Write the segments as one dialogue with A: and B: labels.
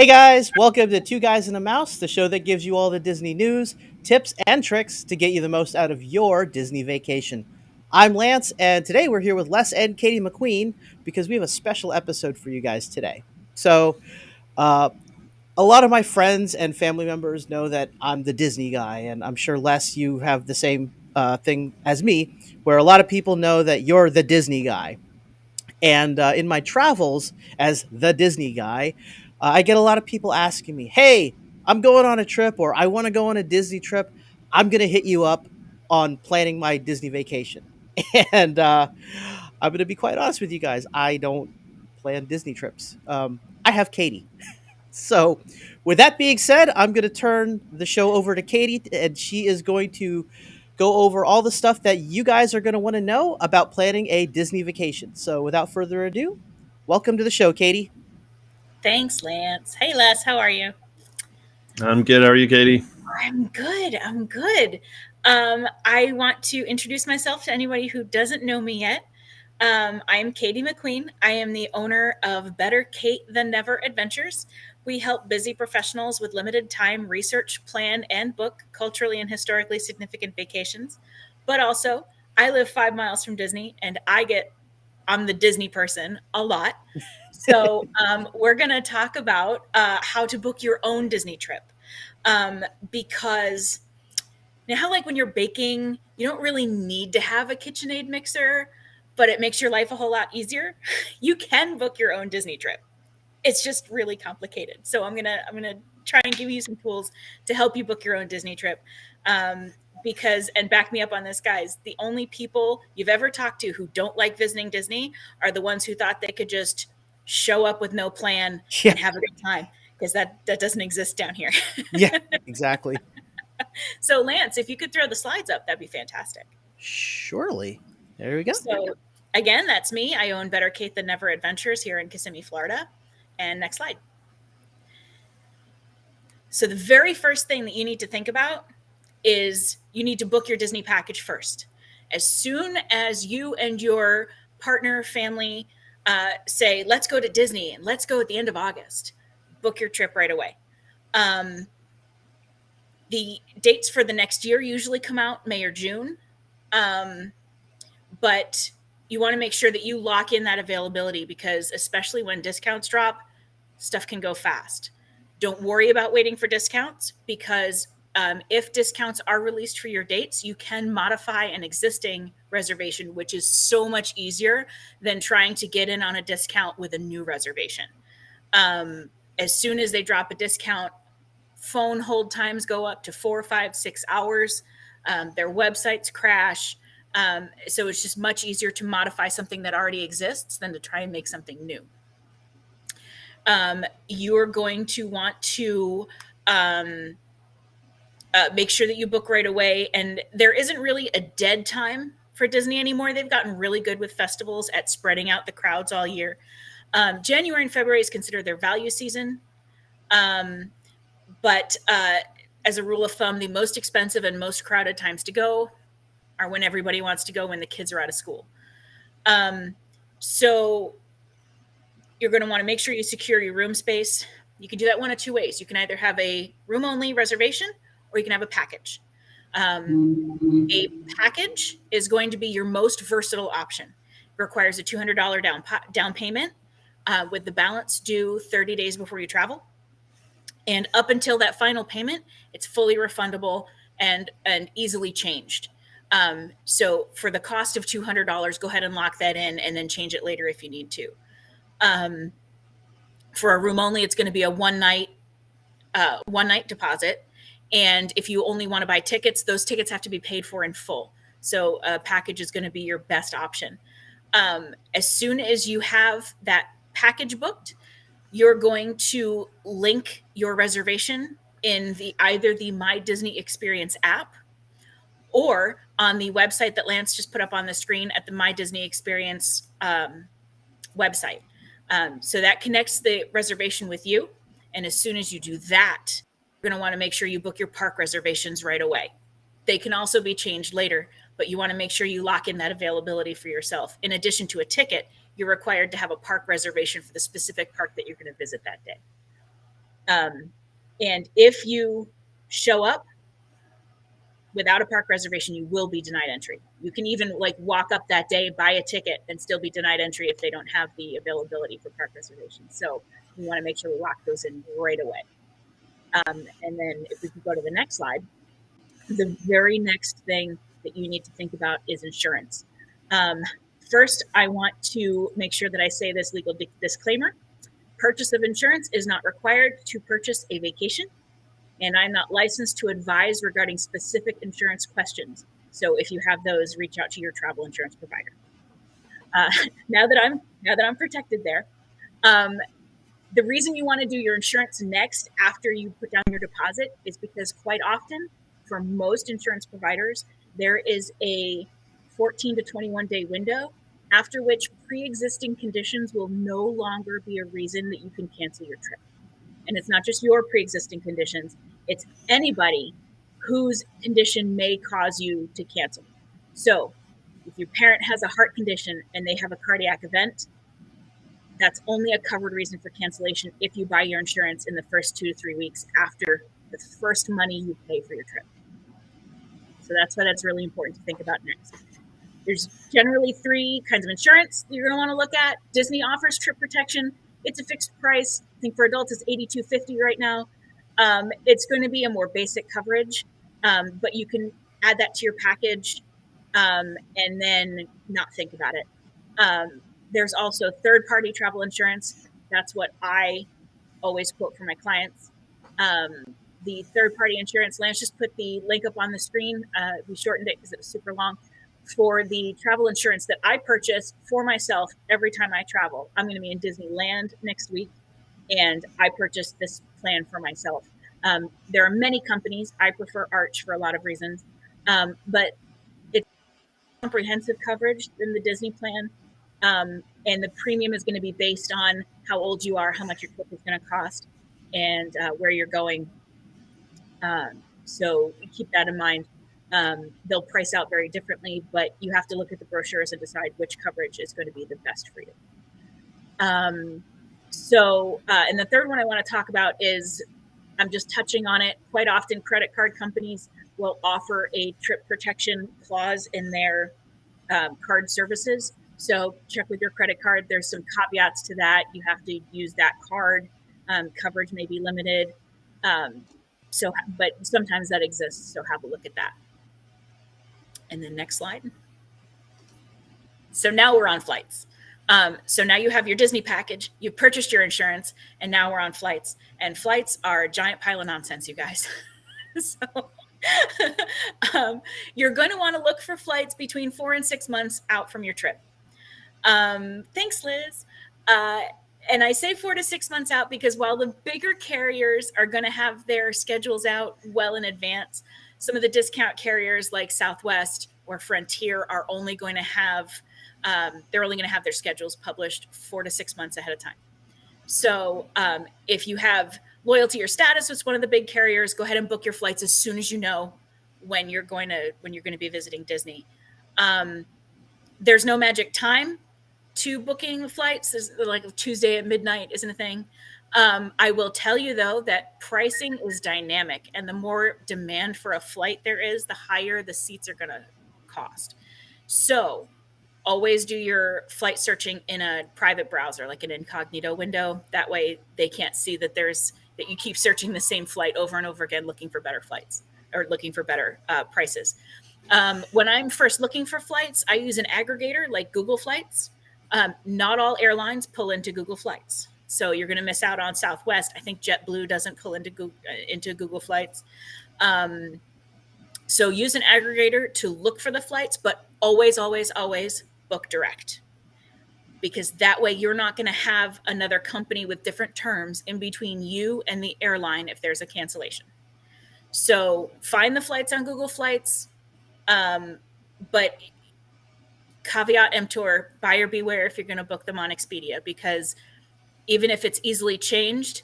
A: Hey guys, welcome to Two Guys and a Mouse, the show that gives you all the Disney news, tips, and tricks to get you the most out of your Disney vacation. I'm Lance, and today we're here with Les and Katie McQueen because we have a special episode for you guys today. So, uh, a lot of my friends and family members know that I'm the Disney guy, and I'm sure Les, you have the same thing as me, where a lot of people know that you're the Disney guy. And in my travels as the Disney guy, I get a lot of people asking me, "Hey, I'm going on a trip, or I want to go on a Disney trip. I'm going to hit you up on planning my Disney vacation." And I'm going to be quite honest with you guys. I don't plan Disney trips. I have Katie. So, with that being said, I'm going to turn the show over to Katie, and she is going to go over all the stuff that you guys are going to want to know about planning a Disney vacation. So, without further ado, welcome to the show, Katie.
B: Thanks, Lance. Hey, Les, how are you?
C: I'm good. How are you, Katie?
B: I'm good. I'm good. I want to introduce myself to anybody who doesn't know me yet. I'm Katie McQueen. I am the owner of Better Kate Than Never Adventures. We help busy professionals with limited time research, plan, and book culturally and historically significant vacations. But also, I live 5 miles from Disney, and I'm the Disney person a lot. So we're going to talk about how to book your own Disney trip. Because you know how, like, when you're baking, you don't really need to have a KitchenAid mixer, but it makes your life a whole lot easier. You can book your own Disney trip. It's just really complicated. So I'm gonna try and give you some tools to help you book your own Disney trip. Because, and back me up on this, guys, the only people you've ever talked to who don't like visiting Disney are the ones who thought they could just show up with no plan
A: Yeah,
B: and have a good time, because that doesn't exist down here.
A: yeah, exactly.
B: So, Lance, if you could throw the slides up, that'd be fantastic.
A: Surely. There we go.
B: So, again, that's me. I own Better Kate Than Never Adventures here in Kissimmee, Florida. And next slide. So, the very first thing that you need to think about is you need to book your Disney package first. As soon as you and your partner, family say, let's go to Disney and let's go at the end of August, book your trip right away. The dates for the next year usually come out May or June. But you want to make sure that you lock in that availability, because especially when discounts drop, stuff can go fast. Don't worry about waiting for discounts, because if discounts are released for your dates, you can modify an existing reservation, which is so much easier than trying to get in on a discount with a new reservation. As soon as they drop a discount, phone hold times go up to 4, 5, 6 hours. Their websites crash. So it's just much easier to modify something that already exists than to try and make something new. You're going to want to make sure that you book right away. And there isn't really a dead time for Disney anymore. They've gotten really good with festivals at spreading out the crowds all year. January and February is considered their value season. But as a rule of thumb, the most expensive and most crowded times to go are when everybody wants to go, when the kids are out of school. So you're going to want to make sure you secure your room space. You can do that one of two ways. You can either have a room only reservation, or you can have a package. A package is going to be your most versatile option. It requires a $200 down payment with the balance due 30 days before you travel. And up until that final payment, it's fully refundable and easily changed. So for the cost of $200, go ahead and lock that in, and then change it later if you need to. For a room only, it's going to be a one night deposit. And if you only want to buy tickets, those tickets have to be paid for in full. So a package is going to be your best option. As soon as you have that package booked, you're going to link your reservation in either the My Disney Experience app, or on the website that Lance just put up on the screen at the My Disney Experience website. So that connects the reservation with you. And as soon as you do that, you're going to want to make sure you book your park reservations right away. They can also be changed later, but you want to make sure you lock in that availability for yourself. In addition to a ticket, you're required to have a park reservation for the specific park that you're going to visit that day. And if you show up without a park reservation, you will be denied entry. You can even like walk up that day, buy a ticket, and still be denied entry if they don't have the availability for park reservations. So we want to make sure we lock those in right away. And then if we can go to the next slide, the very next thing that you need to think about is insurance. First, I want to make sure that I say this legal disclaimer. Purchase of insurance is not required to purchase a vacation, and I'm not licensed to advise regarding specific insurance questions. So if you have those, reach out to your travel insurance provider. Now that I'm protected there, the reason you want to do your insurance next after you put down your deposit is because quite often, for most insurance providers, there is a 14 to 21 day window after which pre-existing conditions will no longer be a reason that you can cancel your trip. And it's not just your pre-existing conditions, it's anybody whose condition may cause you to cancel. So if your parent has a heart condition and they have a cardiac event, that's only a covered reason for cancellation if you buy your insurance in the first 2 to 3 weeks after the first money you pay for your trip. So that's why that's really important to think about next. There's generally 3 kinds of insurance that you're going to want to look at. Disney offers trip protection. It's a fixed price. I think for adults it's $82.50 right now. It's going to be a more basic coverage, but you can add that to your package and then not think about it. There's also third-party travel insurance. That's what I always quote for my clients. The third-party insurance, Lance just put the link up on the screen. We shortened it because it was super long. For the travel insurance that I purchase for myself every time I travel. I'm going to be in Disneyland next week, and I purchased this plan for myself. There are many companies. I prefer Arch for a lot of reasons, but it's comprehensive coverage than the Disney plan. And the premium is going to be based on how old you are, how much your trip is going to cost, and where you're going. So keep that in mind. They'll price out very differently, but you have to look at the brochures and decide which coverage is going to be the best for you. And the third one I want to talk about is, I'm just touching on it. Quite often, credit card companies will offer a trip protection clause in their card services. So check with your credit card. There's some caveats to that. You have to use that card. Coverage may be limited. But sometimes that exists. So have a look at that. And then next slide. So now we're on flights. So now you have your Disney package, you've purchased your insurance, and now we're on flights. And flights are a giant pile of nonsense, you guys. So you're going to want to look for flights between 4 and 6 months out from your trip. Thanks, Liz. And I say 4 to 6 months out because while the bigger carriers are going to have their schedules out well in advance, some of the discount carriers like Southwest or Frontier are only going to have they're only going to have their schedules published 4 to 6 months ahead of time. So if you have loyalty or status with one of the big carriers, go ahead and book your flights as soon as you know when you're going to be visiting Disney. There's no magic time to booking flights. There's like Tuesday at midnight isn't a thing. I will tell you though that pricing is dynamic, and the more demand for a flight there is, the higher the seats are going to cost. So always do your flight searching in a private browser, like an incognito window. That way they can't see that you keep searching the same flight over and over again, looking for better flights or looking for better prices. When I'm first looking for flights, I use an aggregator like Google Flights. Not all airlines pull into Google Flights. So you're going to miss out on Southwest. I think JetBlue doesn't pull into Google Flights. So use an aggregator to look for the flights, but always, always, always book direct. Because that way you're not going to have another company with different terms in between you and the airline if there's a cancellation. So find the flights on Google Flights, but caveat emptor, buyer beware if you're going to book them on Expedia, because even if it's easily changed,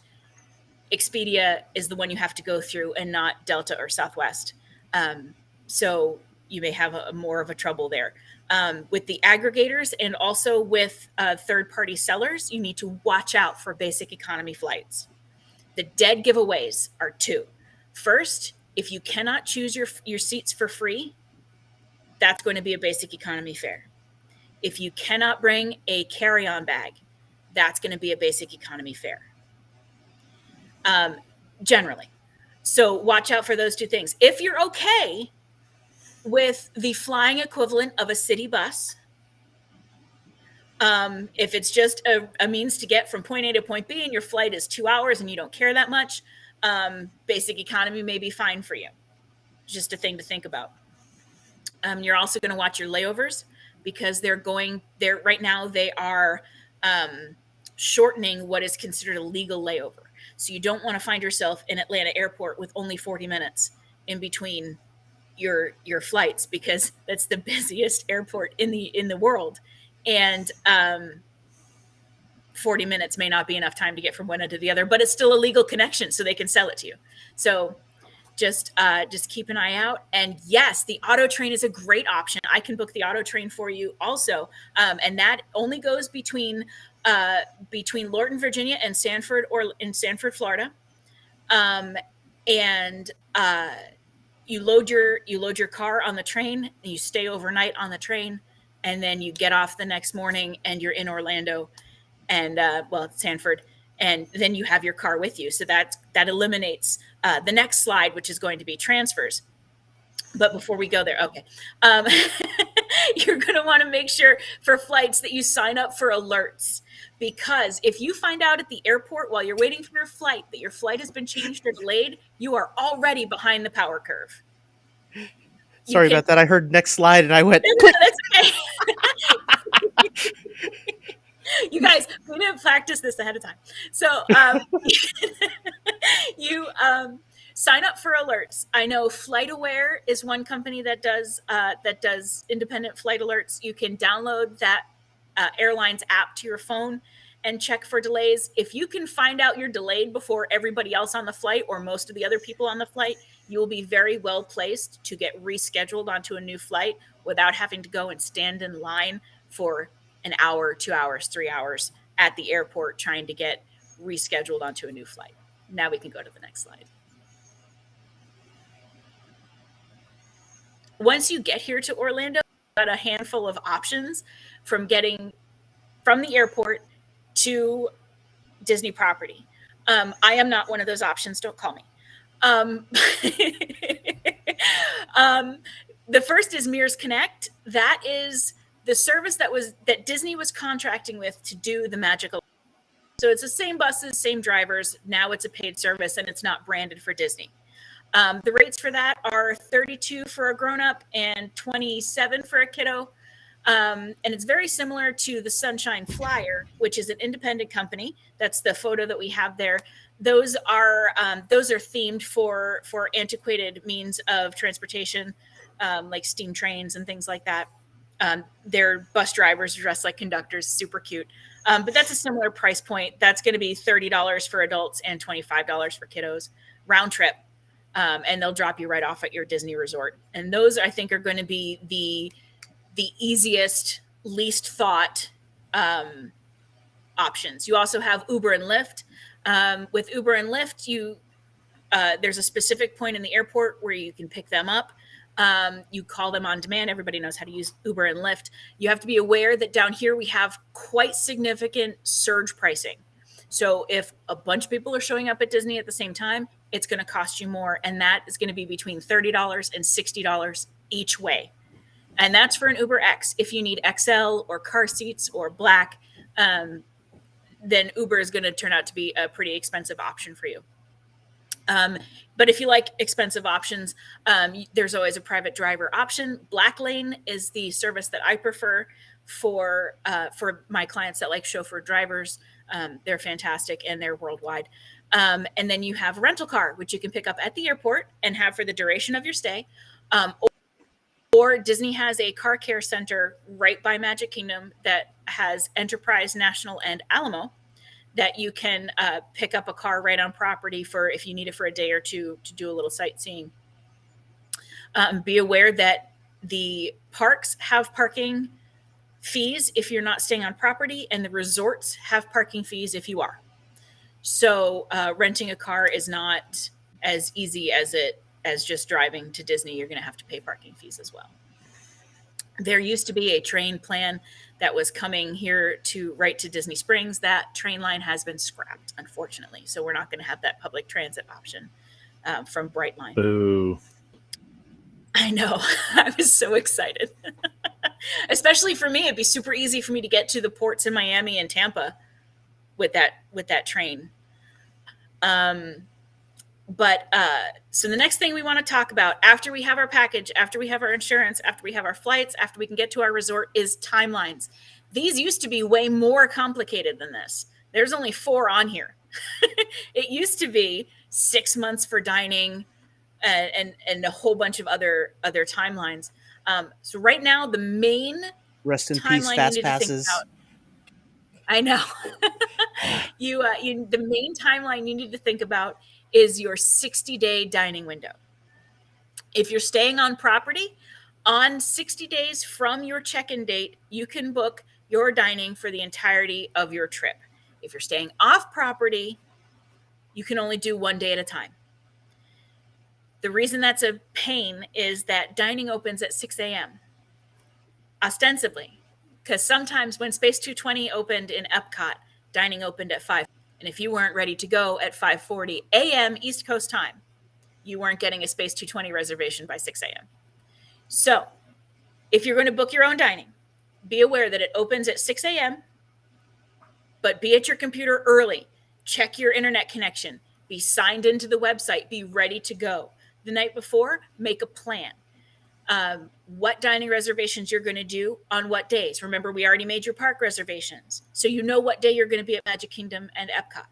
B: Expedia is the one you have to go through and not Delta or Southwest. So you may have more of a trouble there. With the aggregators and also with third-party sellers, you need to watch out for basic economy flights. The dead giveaways are two. First, if you cannot choose your seats for free, that's going to be a basic economy fare. If you cannot bring a carry-on bag, that's going to be a basic economy fare. Generally. So watch out for those two things. If you're okay with the flying equivalent of a city bus, if it's just a means to get from point A to point B and your flight is 2 hours and you don't care that much, basic economy may be fine for you. Just a thing to think about. You're also going to watch your layovers because right now they are shortening what is considered a legal layover. So you don't want to find yourself in Atlanta airport with only 40 minutes in between your flights, because that's the busiest airport in the world. And 40 minutes may not be enough time to get from one end to the other, but it's still a legal connection, so they can sell it to you. So just keep an eye out. And yes, the auto train is a great option. I can book the auto train for you also. And that only goes between Lorton, Virginia and Sanford, Florida. You load your car on the train, and you stay overnight on the train, and then you get off the next morning and you're in Orlando and Sanford, and then you have your car with you. So that eliminates the next slide, which is going to be transfers. But before we go there, okay, you're going to want to make sure for flights that you sign up for alerts, because if you find out at the airport while you're waiting for your flight that your flight has been changed or delayed, you are already behind the power curve.
A: Sorry about that. I heard next slide and I went, click.
B: That's okay. You guys, we didn't practice this ahead of time. So you sign up for alerts. I know FlightAware is one company that does independent flight alerts. You can download that airline's app to your phone and check for delays. If you can find out you're delayed before everybody else on the flight or most of the other people on the flight, you will be very well placed to get rescheduled onto a new flight without having to go and stand in line for an hour, 2 hours, 3 hours at the airport trying to get rescheduled onto a new flight. Now we can go to the next slide. Once you get here to Orlando, you've got a handful of options from getting from the airport to Disney property. I am not one of those options. Don't call me. The first is Mears Connect. That is the service that Disney was contracting with to do the Magical. So it's the same buses, same drivers. Now it's a paid service and it's not branded for Disney. The rates for that are $32 for a grown-up and $27 for a kiddo. And it's very similar to the Sunshine Flyer, which is an independent company. That's the photo that we have there. Those are themed for antiquated means of transportation, like steam trains and things like that. Their bus drivers dressed like conductors, super cute. But that's a similar price point. That's going to be $30 for adults and $25 for kiddos, round trip. And they'll drop you right off at your Disney resort. And those, I think, are going to be the easiest, least thought options. You also have Uber and Lyft. With Uber and Lyft, there's a specific point in the airport where you can pick them up. You call them on demand. Everybody knows how to use Uber and Lyft. You have to be aware that down here we have quite significant surge pricing. So if a bunch of people are showing up at Disney at the same time, it's going to cost you more. And that is going to be between $30 and $60 each way. And that's for an Uber X. If you need XL or car seats or black, then Uber is going to turn out to be a pretty expensive option for you. But if you like expensive options, there's always a private driver option. Black Lane is the service that I prefer for my clients that like chauffeur drivers. They're fantastic and they're worldwide. And then you have a rental car, which you can pick up at the airport and have for the duration of your stay. Or Disney has a car care center right by Magic Kingdom that has Enterprise, National, and Alamo that you can pick up a car right on property for if you need it for a day or two to do a little sightseeing. Be aware that the parks have parking fees if you're not staying on property, and the resorts have parking fees if you are. So renting a car is not as easy as just driving to Disney. You're going to have to pay parking fees as well. There used to be a train plan that was coming here to right to Disney Springs. That train line has been scrapped, unfortunately. So we're not going to have that public transit option from Brightline.
C: Boo.
B: I know. I was so excited. Especially for me, it'd be super easy for me to get to the ports in Miami and Tampa with that train. But so the next thing we want to talk about after we have our package, after we have our insurance, after we have our flights, after we can get to our resort is timelines. These used to be way more complicated than this. There's only 4 on here. It used to be 6 months for dining and a whole bunch of other timelines. So right now, the main
A: Rest in peace,
B: timeline
A: fast
B: you need to think
A: passes.
B: about. I know. The main timeline you need to think about is your 60-day dining window. If you're staying on property, on 60 days from your check-in date, you can book your dining for the entirety of your trip. If you're staying off property, you can only do 1 day at a time. The reason that's a pain is that dining opens at 6 a.m. ostensibly, because sometimes when Space 220 opened in Epcot, dining opened at 5. And if you weren't ready to go at 5:40 a.m. East Coast time, you weren't getting a Space 220 reservation by 6 a.m. So if you're going to book your own dining, be aware that it opens at 6 a.m., but be at your computer early. Check your internet connection. Be signed into the website. Be ready to go. The night before, make a plan. What dining reservations you're going to do on what days. Remember, we already made your park reservations, so you know what day you're going to be at Magic Kingdom and Epcot.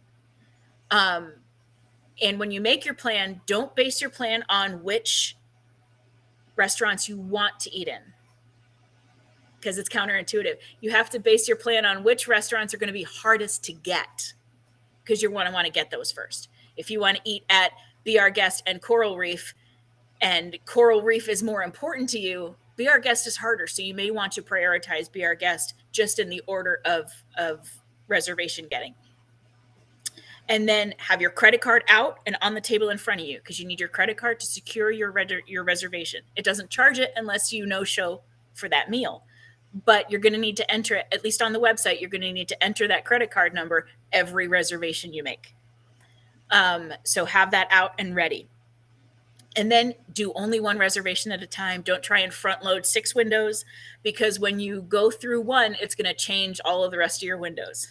B: And when you make your plan, don't base your plan on which restaurants you want to eat in, because it's counterintuitive. You have to base your plan on which restaurants are going to be hardest to get, because you're going to want to get those first. If you want to eat at Be Our Guest and Coral Reef, and Coral Reef is more important to you, Be Our Guest is harder. So you may want to prioritize Be Our Guest just in the order of reservation getting. And then have your credit card out and on the table in front of you, because you need your credit card to secure your reservation. It doesn't charge it unless you no-show for that meal. But you're going to need to enter it, at least on the website, you're going to need to enter that credit card number every reservation you make. So have that out and ready. And then do only 1 reservation at a time. Don't try and front load 6 windows, because when you go through one, it's going to change all of the rest of your windows.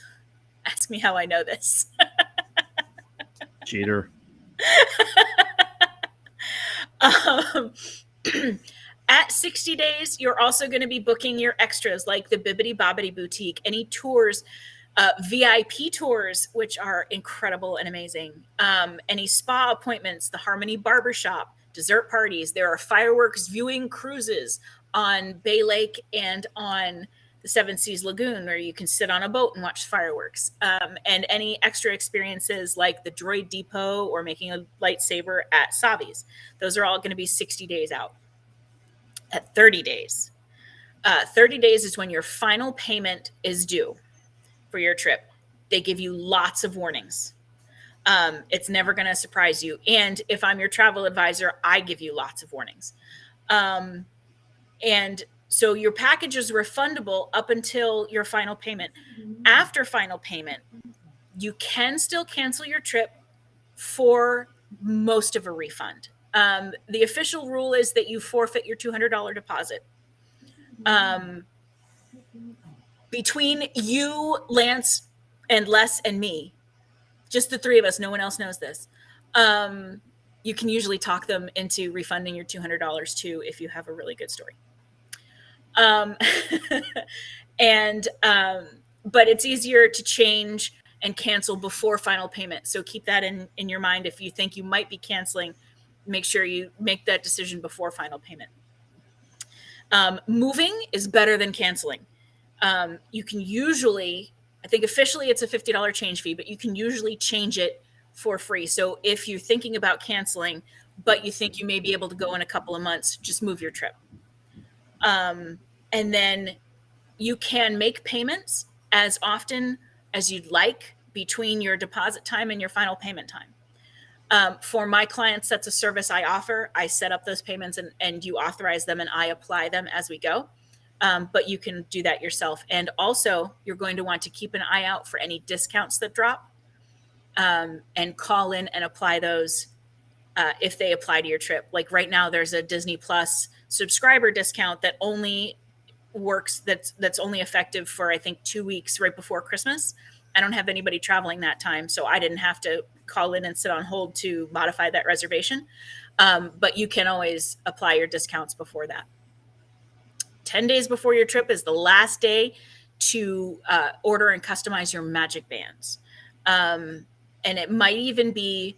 B: Ask me how I know this.
C: Cheater.
B: At 60 days, you're also going to be booking your extras like the Bibbidi Bobbidi Boutique, any tours, VIP tours, which are incredible and amazing, any spa appointments, the Harmony Barbershop, dessert parties. There are fireworks viewing cruises on Bay Lake and on the Seven Seas Lagoon, where you can sit on a boat and watch fireworks, and any extra experiences like the Droid Depot or making a lightsaber at Savi's. Those are all going to be 60 days out. At 30 days. 30 days is when your final payment is due for your trip. They give you lots of warnings. It's never going to surprise you. And if I'm your travel advisor, I give you lots of warnings. And so your package is refundable up until your final payment. After final payment, you can still cancel your trip for most of a refund. The official rule is that you forfeit your $200 deposit. Between you, Lance, and Les and me, just the 3 of us, no one else knows this, you can usually talk them into refunding your $200 too if you have a really good story. But it's easier to change and cancel before final payment. So keep that in your mind. If you think you might be canceling, make sure you make that decision before final payment. Moving is better than canceling. You can usually, I think officially it's a $50 change fee, but you can usually change it for free. So if you're thinking about canceling, but you think you may be able to go in a couple of months, just move your trip. And then you can make payments as often as you'd like between your deposit time and your final payment time. For my clients, that's a service I offer. I set up those payments, and you authorize them and I apply them as we go. But you can do that yourself. And also, you're going to want to keep an eye out for any discounts that drop, and call in and apply those if they apply to your trip. Like right now, there's a Disney Plus subscriber discount that only works, that's only effective for I think 2 weeks right before Christmas. I don't have anybody traveling that time, so I didn't have to call in and sit on hold to modify that reservation. But you can always apply your discounts before that. 10 days before your trip is the last day to order and customize your magic bands. And it might even be,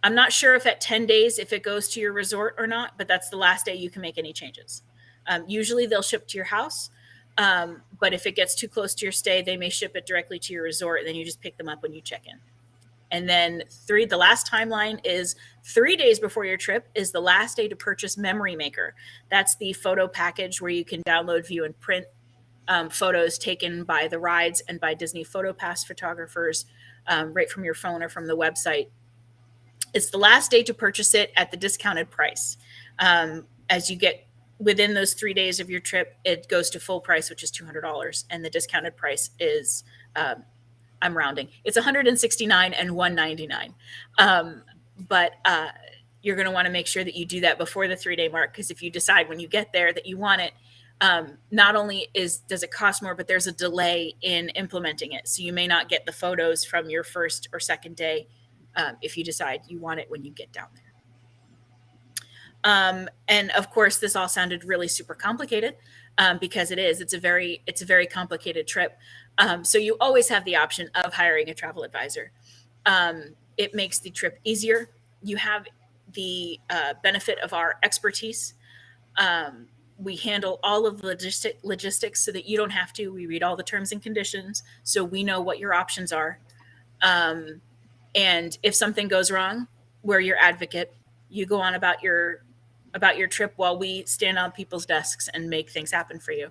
B: I'm not sure if at 10 days, if it goes to your resort or not, but that's the last day you can make any changes. Usually they'll ship to your house. But if it gets too close to your stay, they may ship it directly to your resort, and then you just pick them up when you check in. And then the last timeline is 3 days before your trip is the last day to purchase Memory Maker. That's the photo package where you can download, view, and print photos taken by the rides and by Disney PhotoPass photographers right from your phone or from the website. It's the last day to purchase it at the discounted price. As you get within those 3 days of your trip, it goes to full price, which is $200, and the discounted price is, I'm rounding, it's $169 and $199. But you're going to want to make sure that you do that before the 3-day mark, because if you decide when you get there that you want it, not only does it cost more, but there's a delay in implementing it. So you may not get the photos from your first or second day if you decide you want it when you get down there. And of course, this all sounded really super complicated because it is. It's a very complicated trip. So you always have the option of hiring a travel advisor. It makes the trip easier. You have the benefit of our expertise. We handle all of the logistics so that you don't have to. We read all the terms and conditions, so we know what your options are. And if something goes wrong, we're your advocate. You go on about your trip while we stand on people's desks and make things happen for you.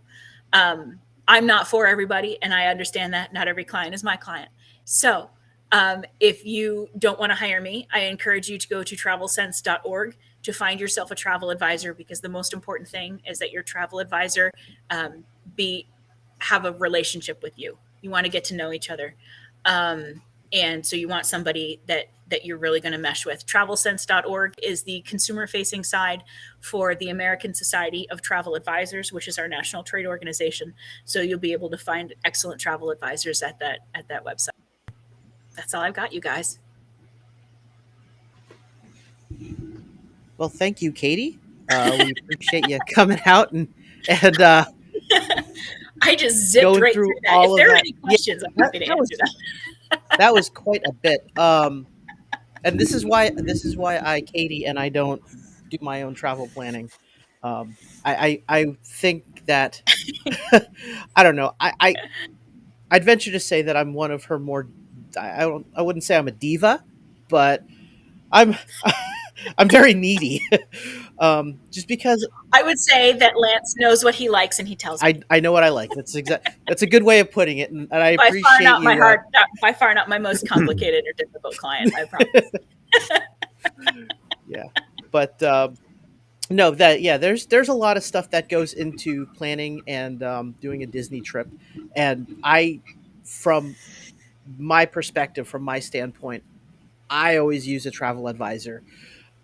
B: I'm not for everybody, and I understand that not every client is my client. So if you don't want to hire me, I encourage you to go to travelsense.org to find yourself a travel advisor, because the most important thing is that your travel advisor have a relationship with you. You want to get to know each other. And so you want somebody that you're really going to mesh with. Travelsense.org is the consumer-facing side for the American Society of Travel Advisors, which is our national trade organization. So you'll be able to find excellent travel advisors at that website. That's all I've got, you guys.
A: Well, thank you, Katie. We appreciate you coming out and
B: I just zipped
A: going
B: right
A: through
B: through that.
A: all
B: If there
A: of
B: are
A: that.
B: any questions, I'm happy to answer that.
A: That was quite a bit. And this is why Katie and I don't do my own travel planning. I think that I don't know. I'd venture to say that I'm one of her more. I wouldn't say I'm a diva, but I'm I'm very needy. Just because
B: I would say that Lance knows what he likes and he tells me.
A: I know what I like. That's a good way of putting it, and I
B: By far
A: appreciate
B: not
A: you.
B: by far not my most complicated or difficult client, I promise.
A: Yeah, but no, there's a lot of stuff that goes into planning and doing a Disney trip, and from my perspective, from my standpoint, I always use a travel advisor.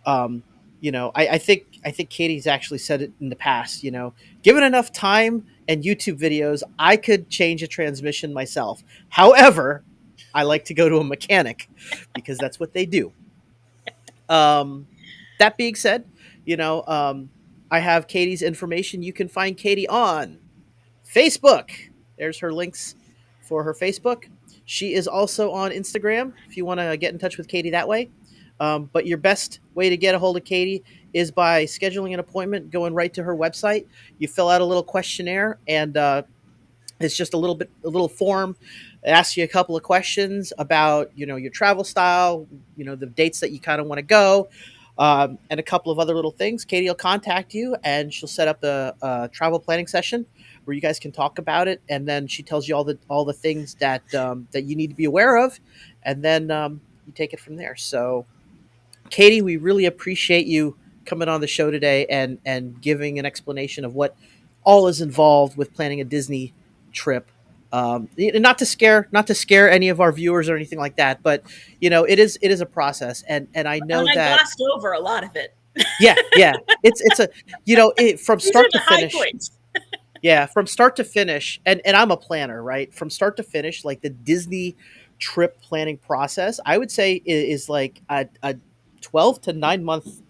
A: Um, I think Katie's actually said it in the past. Given enough time and YouTube videos, I could change a transmission myself. However, I like to go to a mechanic because that's what they do. Um, that being said, I have Katie's information. You can find Katie on Facebook. There's her links for her Facebook. She is also on Instagram if you want to get in touch with Katie that way. But your best way to get a hold of Katie is by scheduling an appointment, going right to her website. You fill out a little questionnaire, and it's just a little form. It asks you a couple of questions about your travel style, the dates that you kind of want to go, and a couple of other little things. Katie will contact you, and she'll set up a travel planning session. where you guys can talk about it, and then she tells you all the things that that you need to be aware of, and then you take it from there. So, Katie, we really appreciate you coming on the show today and giving an explanation of what all is involved with planning a Disney trip. Not to scare any of our viewers or anything like that, but it is a process, and I
B: And
A: know
B: I
A: that.
B: glossed over a lot of it.
A: Yeah, it's a from
B: These are
A: start to
B: the high
A: finish.
B: points.
A: Yeah, from start to finish, and I'm a planner, right? From start to finish, like the Disney trip planning process, I would say is like a 12 to 9 month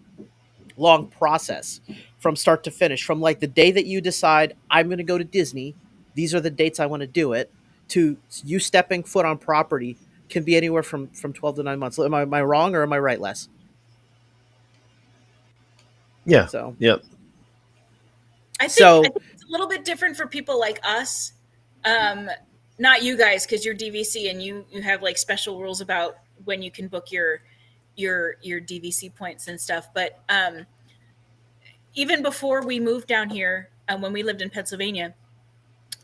A: long process from start to finish. From like the day that you decide I'm going to go to Disney, these are the dates I want to do it, to you stepping foot on property can be anywhere from 12 to 9 months. Am I wrong or am I right, Les?
C: Yeah.
A: So
C: Yep.
B: I
A: so
B: think it's a little bit different for people like us. Um, Not you guys, because you're DVC and you have like special rules about when you can book your DVC points and stuff. But even before we moved down here, when we lived in Pennsylvania,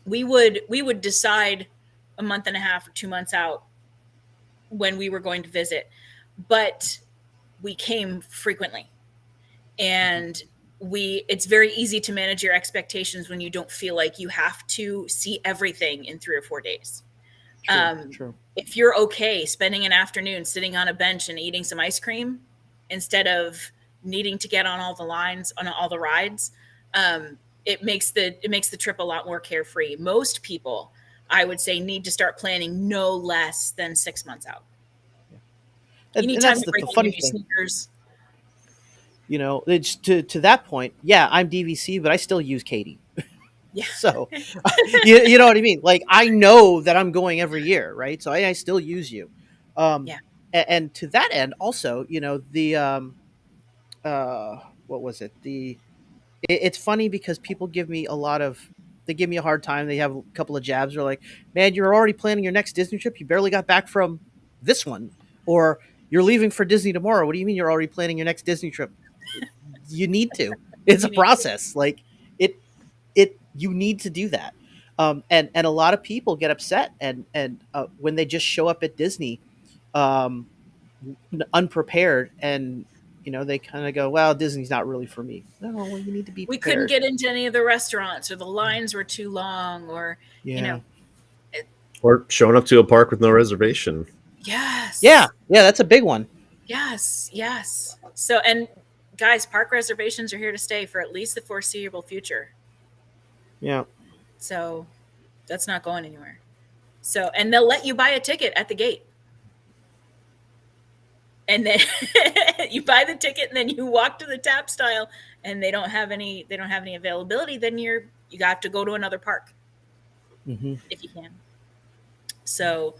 B: we would decide a month and a half or 2 months out when we were going to visit, but we came frequently, and it's very easy to manage your expectations when you don't feel like you have to see everything in 3 or 4 days.
A: true, true.
B: If you're okay spending an afternoon sitting on a bench and eating some ice cream instead of needing to get on all the lines on all the rides, it makes the trip a lot more carefree. Most people, I would say, need to start planning no less than 6 months out. You need
A: And
B: time
A: that's
B: to
A: the
B: break into
A: funny
B: new
A: thing.
B: sneakers.
A: It's to that point. Yeah, I'm DVC, but I still use Katie.
B: Yeah,
A: So you know what I mean? Like I know that I'm going every year, right? So I still use you. Um,
B: yeah.
A: and to that end, also, the what was it? It's funny because people give me a lot of they give me a hard time. They have a couple of jabs. They're like, "Man, you're already planning your next Disney trip. You barely got back from this one," or "You're leaving for Disney tomorrow. What do you mean you're already planning your next Disney trip?" You need to. It's a
B: You need to.
A: process. Like it you need to do that. And a lot of people get upset and when they just show up at Disney um, unprepared, and they kind of go, well, Disney's not really for me. No, well, you need to be
B: We couldn't
A: prepared.
B: get into any of the restaurants, or the lines were too long, or you
A: Yeah.
B: know, it,
C: Or showing up to a park with no reservation.
A: Yeah,
B: yes,
A: yeah, that's a big one.
B: yes, yes. So, and guys, park reservations are here to stay for at least the foreseeable future.
A: Yeah.
B: So that's not going anywhere. So, and they'll let you buy a ticket at the gate. And then you buy the ticket and then you walk to the tap style, and they don't have any availability, then you have to go to another park
A: Hmm.
B: if you can. So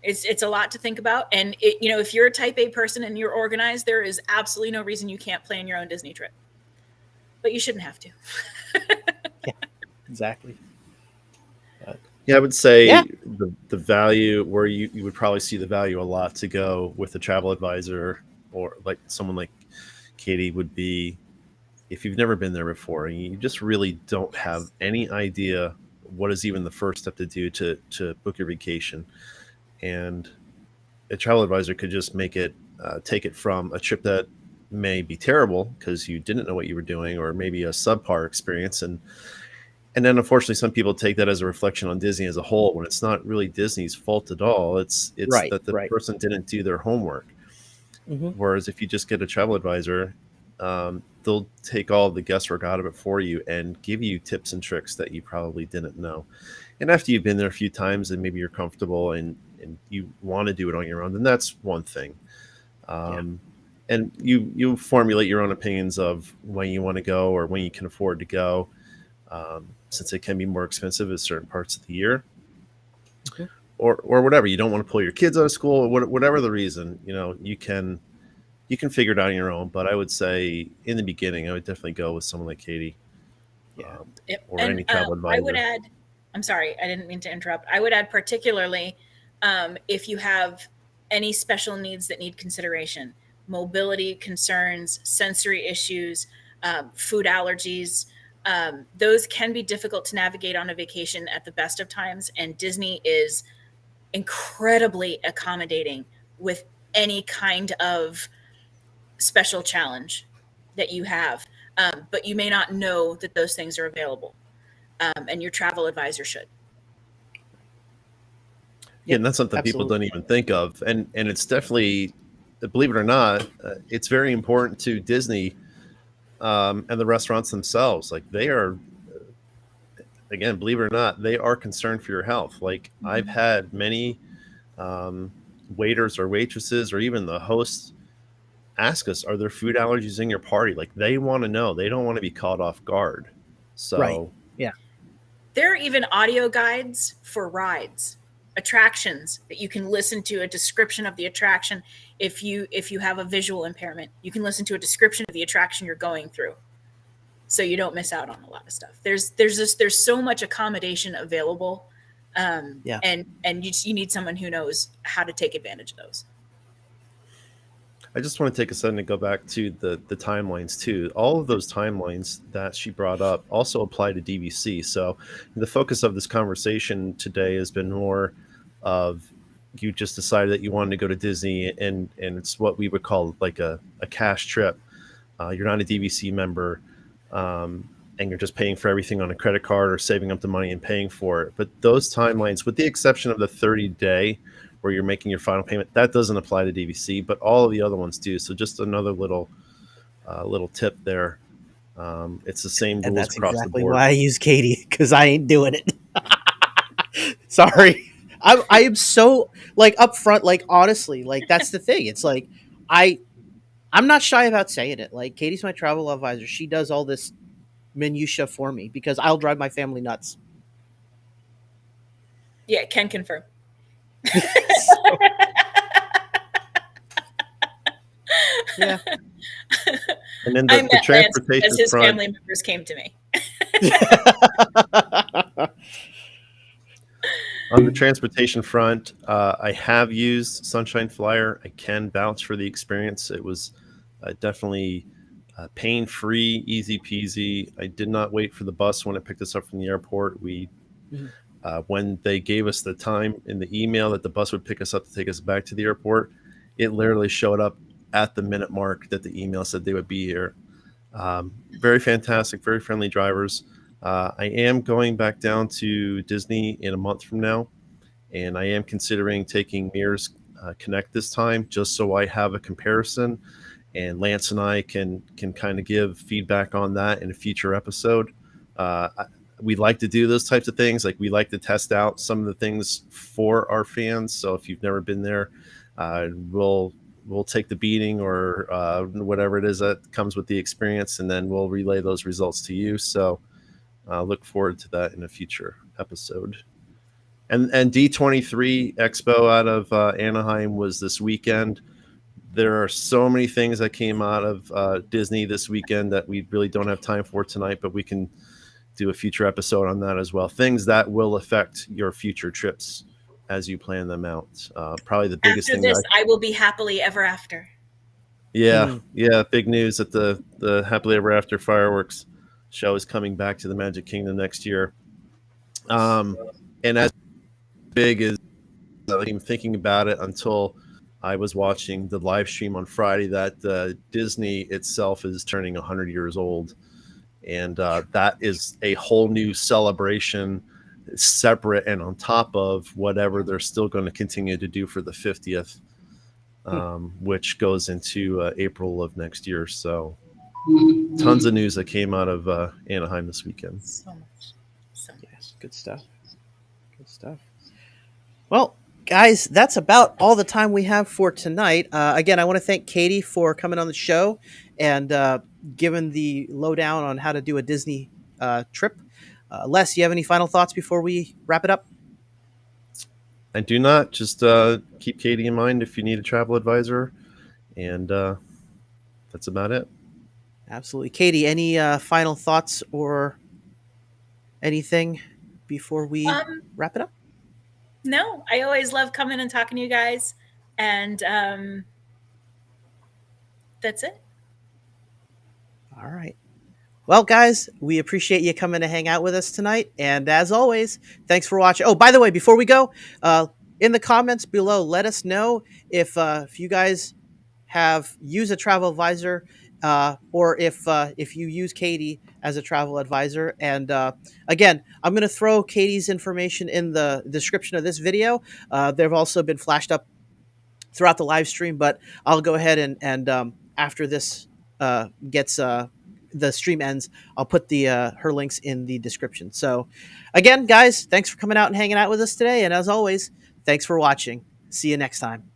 B: it's a lot to think about. And if you're a type A person and you're organized, there is absolutely no reason you can't plan your own Disney trip. But you shouldn't have to.
A: Yeah, exactly. But
C: Yeah, I would
A: yeah.
C: say the value where you would probably see the value a lot to go with a travel advisor or like someone like Katie would be if you've never been there before and you just really don't have
B: Yes.
C: any idea what is even the first step to do to book your vacation. And a travel advisor could just make it take it from a trip that may be terrible because you didn't know what you were doing or maybe a subpar experience and then unfortunately some people take that as a reflection on Disney as a whole when it's not really Disney's fault at all. It's
A: Right,
C: that the
A: right.
C: person didn't do their homework.
A: Hmm.
C: Whereas if you just get a travel advisor, they'll take all the guesswork out of it for you and give you tips and tricks that you probably didn't know. And after you've been there a few times and maybe you're comfortable and you want to do it on your own, then that's one thing.
A: Yeah.
C: Um, and you formulate your own opinions of when you want to go or when you can afford to go, since it can be more expensive at certain parts of the year,
A: Hmm.
C: or whatever. You don't want to pull your kids out of school, or whatever the reason. You can figure it out on your own. But I would say in the beginning, I would definitely go with someone like Katie,
A: Yeah.
B: Yep.
C: or
B: And
C: any travel
B: I would
C: advisor.
B: add, I'm sorry, I didn't mean to interrupt. I would add, particularly if you have any special needs that need consideration, mobility concerns, sensory issues, food allergies. Those can be difficult to navigate on a vacation at the best of times, and Disney is incredibly accommodating with any kind of special challenge that you have. But you may not know that those things are available, and your travel advisor should.
C: Yeah,
A: Yep,
C: and that's something people
A: absolutely.
C: don't even think of, and it's definitely, believe it or not, it's very important to Disney, and the restaurants themselves. Like they are, again, believe it or not, they are concerned for your health. Like I've had many um, waiters or waitresses or even the hosts ask us, "Are there food allergies in your party?" Like they want to know. They don't want to be caught off guard.
A: Right.
C: So
A: Yeah.
B: There are even audio guides for rides, attractions that you can listen to a description of the attraction. If you have a visual impairment, you can listen to a description of the attraction you're going through, so you don't miss out on a lot of stuff. There's so much accommodation available,
A: Yeah.
B: and you need someone who knows how to take advantage of those.
C: I just want to take a second to go back to the timelines too. All of those timelines that she brought up also apply to DVC. So the focus of this conversation today has been more of you just decided that you wanted to go to Disney, and it's what we would call like a cash trip. You're not a DVC member, and you're just paying for everything on a credit card or saving up the money and paying for it. But those timelines, with the exception of the 30-day where you're making your final payment, that doesn't apply to DVC, but all of the other ones do. So just another little tip there. It's the same
A: And
C: rules
A: that's
C: across the
A: exactly
C: board.
A: why I use Katie, because I ain't doing it. Sorry. I am so like upfront, like honestly, like that's the thing. It's like I I'm not shy about saying it. Like Katie's my travel advisor. She does all this minutia for me because I'll drive my family nuts.
B: Yeah, can confirm.
A: So yeah.
C: And then
B: I
C: the
B: met Lance because
C: transportation
B: his
C: front,
B: family members came to me.
C: on the transportation front, I have used Sunshine Flyer. I can vouch for the experience. It was definitely pain free, easy peasy. I did not wait for the bus when it picked us up from the airport. We
A: Mhm.
C: when they gave us the time in the email that the bus would pick us up to take us back to the airport, it literally showed up at the minute mark that the email said they would be here. Very fantastic, very friendly drivers. I am going back down to Disney in a month from now, and I am considering taking Mirrors Connect this time, just so I have a comparison, and Lance and I can kind of give feedback on that in a future episode. Uh, we like to do those types of things. Like we like to test out some of the things for our fans. So if you've never been there, we'll take the beating or whatever it is that comes with the experience, and then we'll relay those results to you. So look forward to that in a future episode. And D23 Expo out of Anaheim was this weekend. There are so many things that came out of Disney this weekend that we really don't have time for tonight, but we can do a future episode on that as well. Things that will affect your future trips as you plan them out. Probably the biggest
B: After
C: thing
B: this,
C: that
B: I will be happily ever after.
C: yeah,
A: Mhm.
C: yeah, big news that the Happily Ever After fireworks show is coming back to the Magic Kingdom next year. Um, and as big as I was even thinking about it until I was watching the live stream on Friday that Disney itself is turning 100 years old, and that is a whole new celebration, separate and on top of whatever they're still going to continue to do for the 50th, which goes into April of next year. So tons of news that came out of Anaheim this weekend.
B: So much. So
A: Yes, good stuff. Good stuff. Well, guys, that's about all the time we have for tonight. Again, I want to thank Katie for coming on the show and giving the lowdown on how to do a Disney trip. Les, you have any final thoughts before we wrap it up?
C: And do not just keep Katie in mind if you need a travel advisor, and that's about it.
A: Absolutely. Katie, any final thoughts or anything before we
B: um,
A: wrap it up?
B: no, I always love coming and talking to you guys, and that's it.
A: All right. Well, guys, we appreciate you coming to hang out with us tonight. And as always, thanks for watching. Oh, by the way, before we go, in the comments below, let us know if you guys have used a travel advisor, or if you use Katie as a travel advisor. And again, I'm going to throw Katie's information in the description of this video. They've also been flashed up throughout the live stream, but I'll go ahead and after this gets the stream ends, I'll put the her links in the description. So again, guys, thanks for coming out and hanging out with us today, and as always, thanks for watching. See you next time.